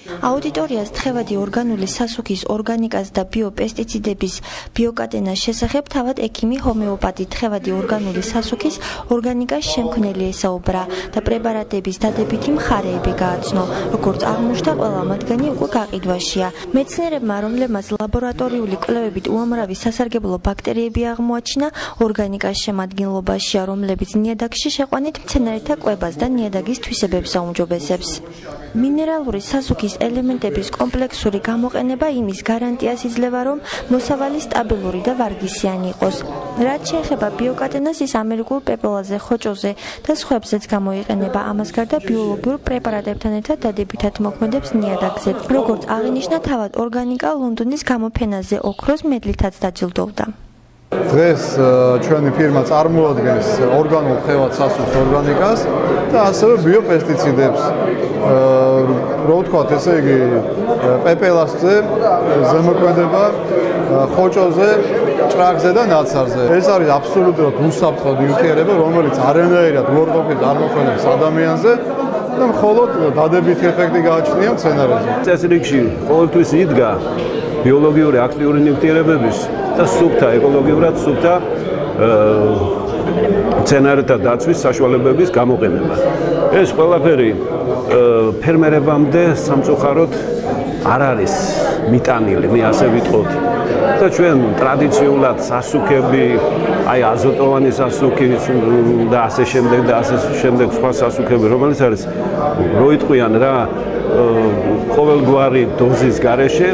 აუდიტორიას თხევადი ორგანული სასუქის ორგანიკას და ბიოპესტიციდების ბიოკატენას შესახებ თავად ექიმი ჰომეოპათი თხევადი ორგანული სასუქის ორგანიკას შემქმნელი ესაუბრა და პრეპარატების დადებითი მხარეები გააცნო, როგორც აღმოჩნდა ყველა მათგანი უკვე გაყიდვაშია. მეცნიერებმა, რომლებმაც ლაბორატორიული კვლევებით უამრავი სასარგებლო ბაქტერიები აღმოაჩინა ორგანიკას შემადგენლობაშია, რომლებიც ნიადაგში შეყვანით მცენარეთა კვებას და ნიადაგის თვისებებს აუმჯობესებს. მინერალური სასუქის ელემენტების კომპლექსური გამოყენება იმის გარანტიას იძლევა, რომ მოსავალი სტაბილური და ვარგისიანი იყოს. რაც შეეხება ბიოკატენას, ის ამერიკულ პეპელაზე, ხოჭოზე და სხვებზეც გამოიყენება. ამას გარდა ბიოლოგიურ პრეპარატებთან ერთად დადებითად მოქმედებს ნიადაგზე. როგორც აღინიშნა, თავად ორგანიკა ლონდონის გამოფენაზე ოქროს მედლითაც დაჯილდოვდა. დღეს ჩვენი ფირმა წარმოადგენს ორგანულ თხევად სასუქს ორგანიკას და ასევე ბიოპესტიციდებს. რო ვთქვათ, ესე იგი პეპელასზე ზემოქმედება, ხოჭოზე, ჭრაგზე და ნაცარზე. ეს არის აბსოლუტურად უსაფრთხო ნივთიერება, რომელიც არანაირად უორთოფით არ მოქმედებს ადამიანზე და მხოლოდ დადებითი ეფექტი გააჩნია მცენარეზე. წესრიგში ყოველთვის იდგა ბიოლოგიური აქტიური ნივთიერებების და სუფთა, ეკოლოგიურად სუფთა მცენარეთა დაცვის საშუალებების გამოყენება. ეს ყველაფერი ფერმერებამდე სამწუხაროდ არ არის მიტანილი, მე ასე ვიტყოდი. და ჩვენ ტრადიციულად სასუქები, აი აზოტოვანი სასუქი და ასე შემდეგ სხვა სასუქები, რომელიც არის რო იტყვიან რა ყოველგვარი დოზის გარეშე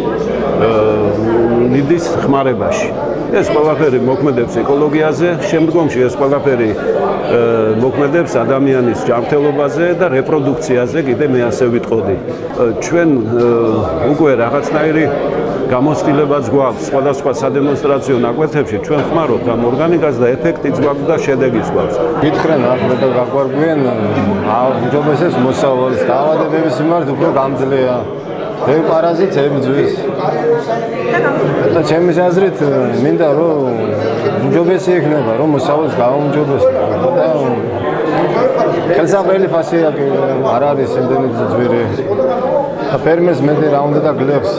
ნიდის ხმარებაში. ეს ყველაფერი მოქმედებს ეკოლოგიაზე, შემდგომში ეს ყველაფერი მოქმედებს ადამიანის ჯანმრთელობაზე და რეპროდუქციაზე, კიდე მე ასე ვიტყოდი. ჩვენ უკვე რაღაცნაირი გამოცდილებაც გვაქვს სხვადასხვა სადემონსტრაციო ნაკვეთებში, ჩვენ ხმარობთ ამ ორგანიკას და ეფექტიც გვაქვს და შედეგიც გვაქვს. გითხრენ ახლა და გაგვარგვიან აუმჯობესებს მოსავალს დაავადებების მიმართ უფრო გამძლეა. ეს პარაზიტს ებრძვის. და ჩემი აზრით მინდა რომ უმჯობესი იქნება, რომ მოსავალს გააუმჯობესოს. და ხელსაყრელი ფასი არ არის იმდენი ძვირი. და ფერმერს მე რა უნდა და გლებს